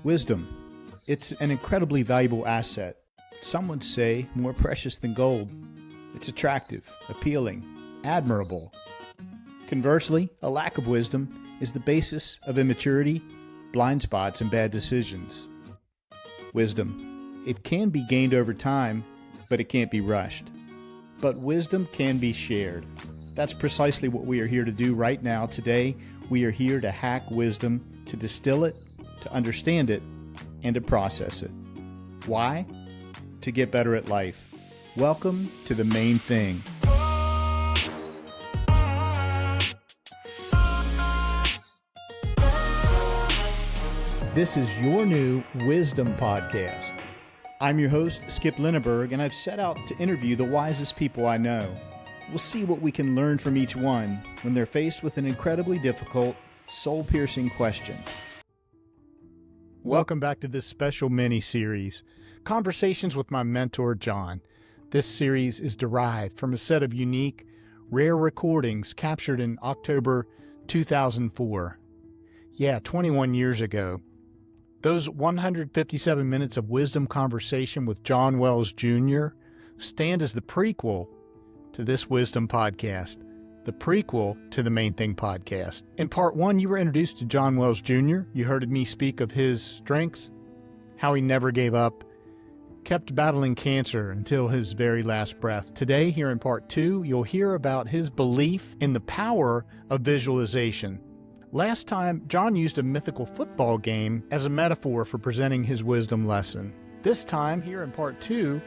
Wisdom. It's an incredibly valuable asset. Some would say more precious than gold. It's attractive, appealing, admirable. Conversely, a lack of wisdom is the basis of immaturity, blind spots, and bad decisions. Wisdom. It can be gained over time, but it can't be rushed. But wisdom can be shared. That's precisely what we are here to do right now. Today, we are here to hack wisdom, to distill it, to understand it, and to process it. Why? To get better at life. Welcome to the main thing. This is your new Wisdom Podcast. I'm your host, Skip Lineberg, and I've set out to interview the wisest people I know. We'll see what we can learn from each one when they're faced with an incredibly difficult, soul-piercing question. Welcome back to this special mini-series, Conversations with my mentor, John. This series is derived from a set of unique, rare recordings captured in October 2004. Yeah, 21 years ago. Those 157 minutes of wisdom conversation with John Wells Jr. stand as the prequel to this Wisdom Podcast, the prequel to the Main Thing Podcast. In part one, you were introduced to John Wells Jr. You heard me speak of his strength, how he never gave up, kept battling cancer until his very last breath. Today, here in part two, you'll hear about his belief in the power of visualization. Last time, John used a mythical football game as a metaphor for presenting his wisdom lesson. This time, here in part two,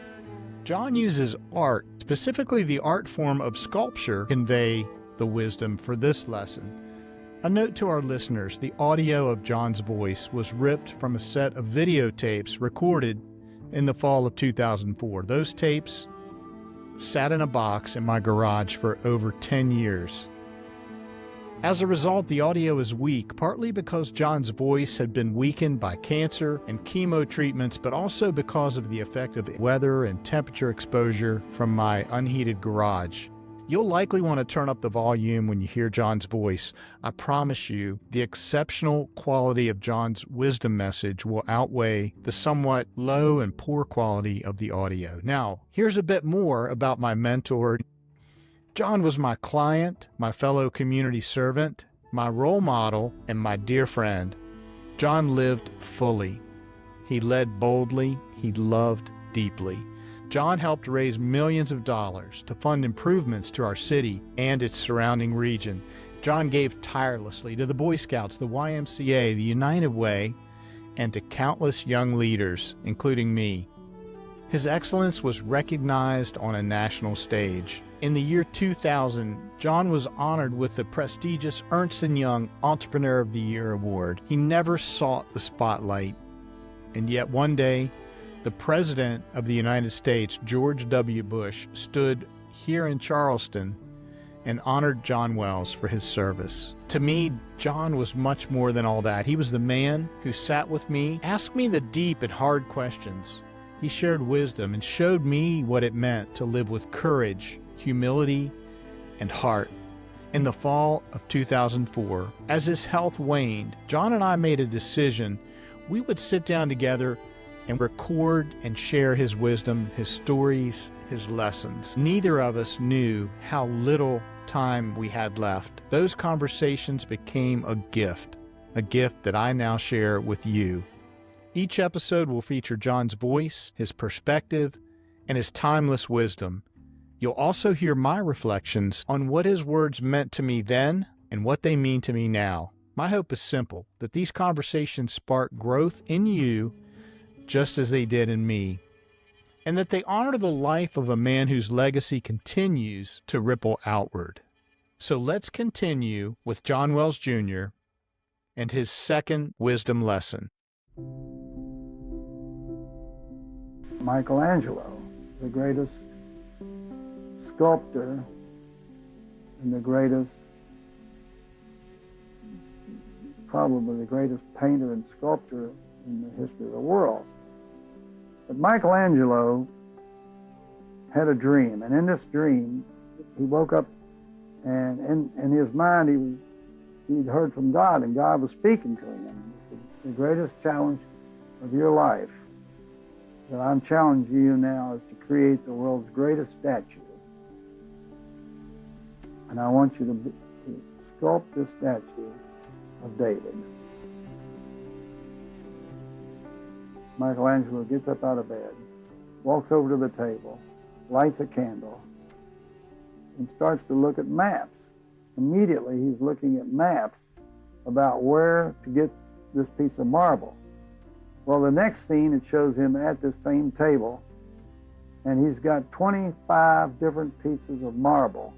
John uses art, specifically the art form of sculpture, to convey the wisdom for this lesson. A note to our listeners, the audio of John's voice was ripped from a set of videotapes recorded in the fall of 2004. Those tapes sat in a box in my garage for over 10 years. As a result, the audio is weak, partly because John's voice had been weakened by cancer and chemo treatments, but also because of the effect of weather and temperature exposure from my unheated garage. You'll likely want to turn up the volume when you hear John's voice. I promise you, the exceptional quality of John's wisdom message will outweigh the somewhat low and poor quality of the audio. Now, here's a bit more about my mentor. John was my client, my fellow community servant, my role model, and my dear friend. John lived fully. He led boldly. He loved deeply. John helped raise millions of dollars to fund improvements to our city and its surrounding region. John gave tirelessly to the Boy Scouts, the YMCA, the United Way, and to countless young leaders, including me. His excellence was recognized on a national stage. In the year 2000, John was honored with the prestigious Ernst & Young Entrepreneur of the Year award. He never sought the spotlight, and yet one day, the President of the United States, George W. Bush, stood here in Charleston and honored John Wells for his service. To me, John was much more than all that. He was the man who sat with me, asked me the deep and hard questions. He shared wisdom and showed me what it meant to live with courage, humility, and heart. In the fall of 2004, as his health waned, John and I made a decision we would sit down together and record and share his wisdom, his stories, his lessons. Neither of us knew how little time we had left. Those conversations became a gift that I now share with you. Each episode will feature John's voice, his perspective, and his timeless wisdom. You'll also hear my reflections on what his words meant to me then and what they mean to me now. My hope is simple, that these conversations spark growth in you just as they did in me, and that they honor the life of a man whose legacy continues to ripple outward. So let's continue with John Wells Jr. and his second wisdom lesson. Michelangelo, the greatest sculptor and probably the greatest painter and sculptor in the history of the world. But Michelangelo had a dream, and in this dream, he woke up, and in his mind, he'd heard from God, and God was speaking to him. The greatest challenge of your life that I'm challenging you now is to create the world's greatest statue. And I want you to sculpt this statue of David. Michelangelo gets up out of bed, walks over to the table, lights a candle, and starts to look at maps. Immediately, he's looking at maps about where to get this piece of marble. Well, the next scene, it shows him at this same table, and he's got 25 different pieces of marble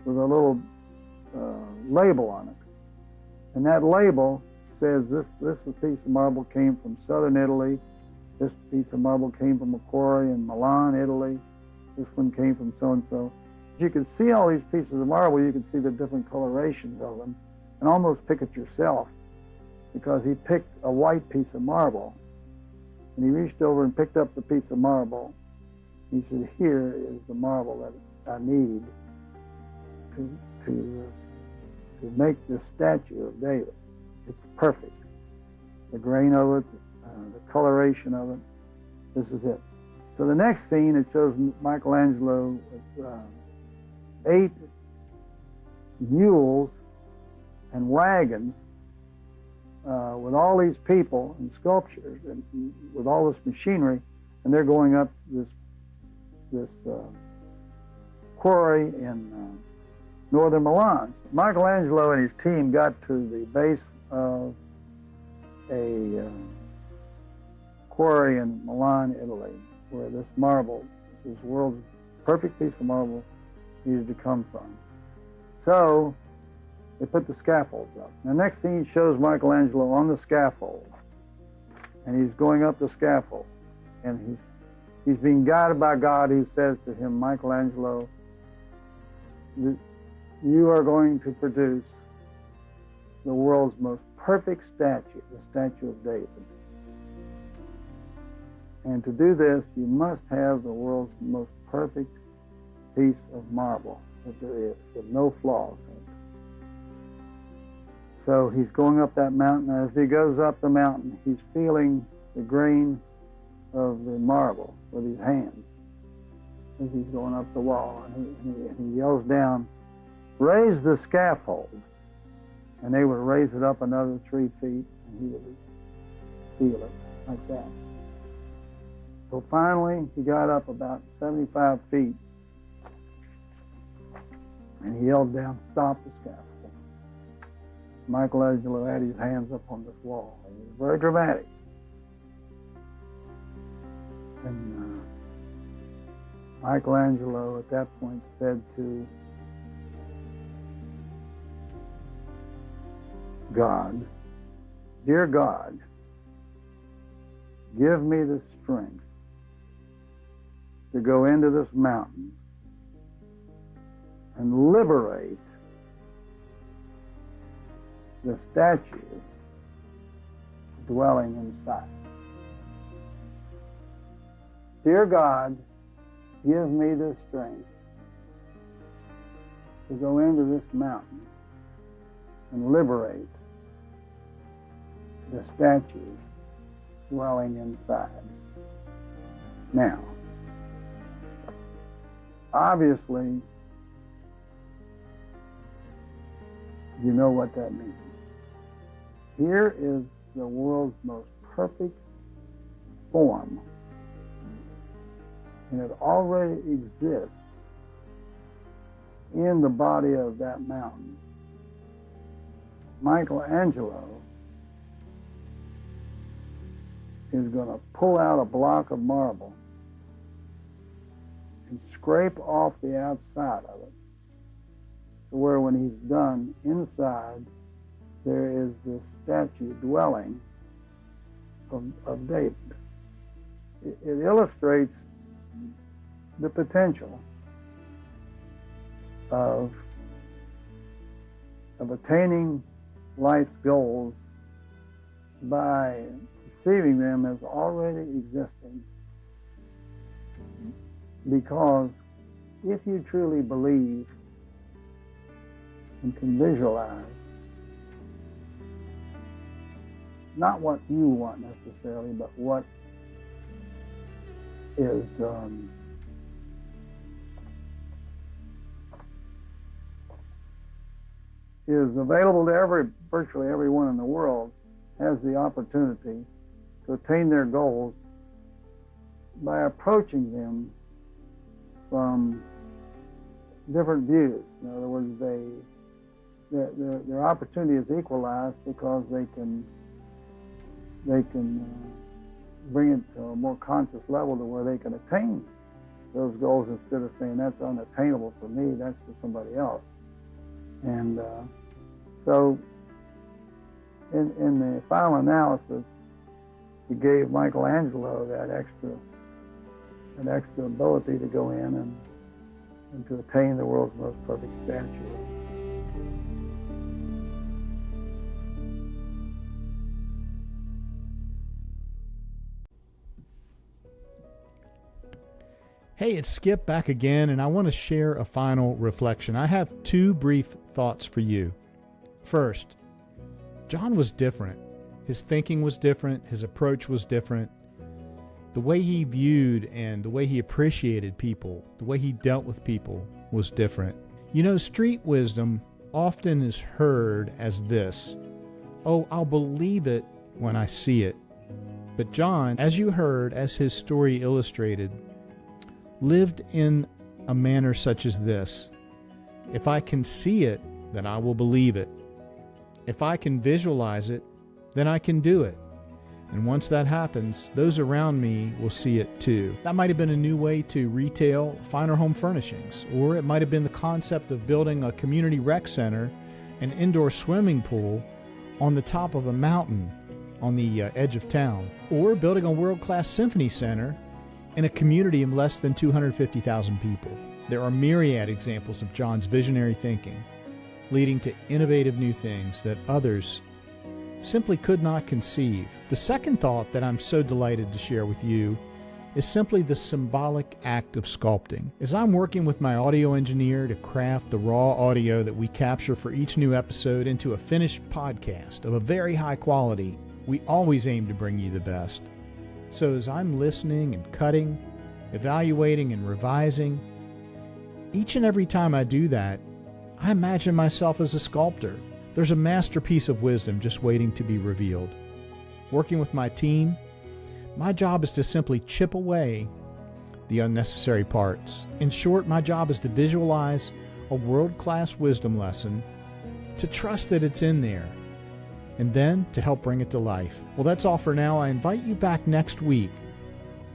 with a little label on it. And that label says this piece of marble came from southern Italy, this piece of marble came from a quarry in Milan, Italy, this one came from so-and-so. You can see all these pieces of marble, you can see the different colorations of them, and almost pick it yourself, because he picked a white piece of marble, and he reached over and picked up the piece of marble. He said, here is the marble that I need to make this statue of David. It's perfect. The grain of it, the coloration of it, this is it. So the next scene, it shows Michelangelo with 8 mules and wagons with all these people and sculptures and with all this machinery, and they're going up this quarry in northern Milan. Michelangelo and his team got to the base of a quarry in Milan, Italy, where this marble, this world's perfect piece of marble, needed to come from. So they put the scaffolds up. The next scene shows Michelangelo on the scaffold, and he's going up the scaffold, and he's being guided by God, who says to him, Michelangelo, you are going to produce the world's most perfect statue, the statue of David. And to do this, you must have the world's most perfect piece of marble that there is, with no flaws in it. So he's going up that mountain. As he goes up the mountain, he's feeling the grain of the marble with his hands as he's going up the wall. And he yells down, raise the scaffold. And they would raise it up another 3 feet, and he would feel it like that. So finally, he got up about 75 feet, and he yelled down, stop the scaffold. Michelangelo had his hands up on this wall. It was very dramatic. And Michelangelo at that point said to God, dear God, give me the strength to go into this mountain and liberate the statue dwelling inside. Dear God, give me the strength to go into this mountain and liberate the statue dwelling inside. Now, obviously, you know what that means. Here is the world's most perfect form, and it already exists in the body of that mountain. Michelangelo is going to pull out a block of marble and scrape off the outside of it, to where when he's done, inside there is this statue dwelling of David. It illustrates the potential of attaining life's goals by perceiving them as already existing. Because if you truly believe and can visualize not what you want necessarily, but what is available to virtually everyone in the world has the opportunity to attain their goals by approaching them from different views. In other words, their opportunity is equalized because they can bring it to a more conscious level to where they can attain those goals instead of saying that's unattainable for me, that's for somebody else. And so in the final analysis, he gave Michelangelo that extra ability to go in and to attain the world's most perfect statue. Hey, it's Skip back again, and I want to share a final reflection. I have two brief thoughts for you. First, John was different. His thinking was different. His approach was different. The way he viewed and the way he appreciated people, the way he dealt with people was different. You know, street wisdom often is heard as this: oh, I'll believe it when I see it. But John, as you heard, as his story illustrated, lived in a manner such as this: if I can see it, then I will believe it. If I can visualize it, then I can do it. And once that happens, those around me will see it too. That might have been a new way to retail finer home furnishings, or it might have been the concept of building a community rec center, an indoor swimming pool on the top of a mountain on the edge of town, or building a world-class symphony center in a community of less than 250,000 people. There are myriad examples of John's visionary thinking, leading to innovative new things that others simply could not conceive. The second thought that I'm so delighted to share with you is simply the symbolic act of sculpting. As I'm working with my audio engineer to craft the raw audio that we capture for each new episode into a finished podcast of a very high quality, we always aim to bring you the best. So as I'm listening and cutting, evaluating and revising, each and every time I do that, I imagine myself as a sculptor. There's a masterpiece of wisdom just waiting to be revealed. Working with my team, my job is to simply chip away the unnecessary parts. In short, my job is to visualize a world-class wisdom lesson, to trust that it's in there, and then to help bring it to life. Well, that's all for now. I invite you back next week.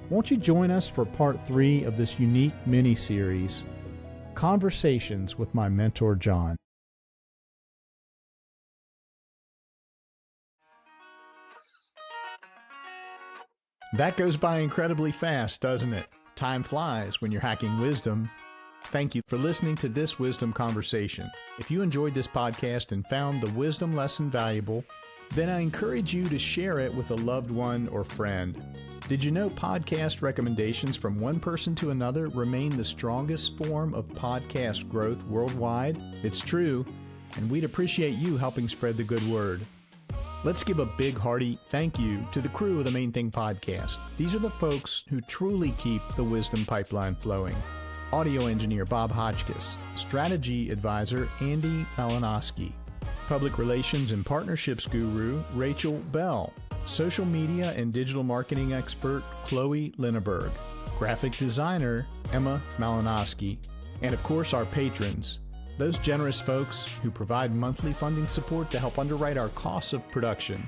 Won't you join us for part 3 of this unique mini-series, Conversations with My Mentor, John. That goes by incredibly fast, doesn't it? Time flies when you're hacking wisdom. Thank you for listening to this wisdom conversation. If you enjoyed this podcast and found the wisdom lesson valuable, then I encourage you to share it with a loved one or friend. Did you know podcast recommendations from one person to another remain the strongest form of podcast growth worldwide? It's true, and we'd appreciate you helping spread the good word. Let's give a big hearty thank you to the crew of the Main Thing podcast. These are the folks who truly keep the wisdom pipeline flowing. Audio engineer Bob Hotchkiss, strategy advisor Andy Malinowski, public relations and partnerships guru Rachel Bell, social media and digital marketing expert Chloe Lineberg, graphic designer Emma Malinowski, and of course our patrons, those generous folks who provide monthly funding support to help underwrite our costs of production.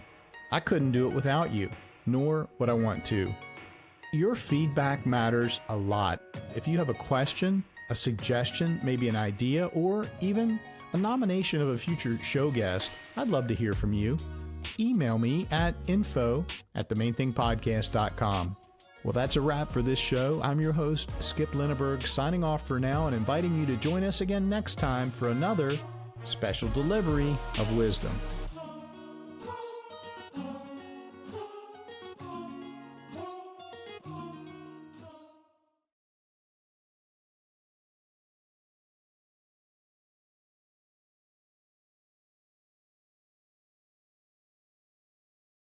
I couldn't do it without you, nor would I want to. Your feedback matters a lot. If you have a question, a suggestion, maybe an idea, or even a nomination of a future show guest, I'd love to hear from you. Email me at info@themainthingpodcast.com. Well, that's a wrap for this show. I'm your host, Skip Lineberg, signing off for now and inviting you to join us again next time for another special delivery of wisdom.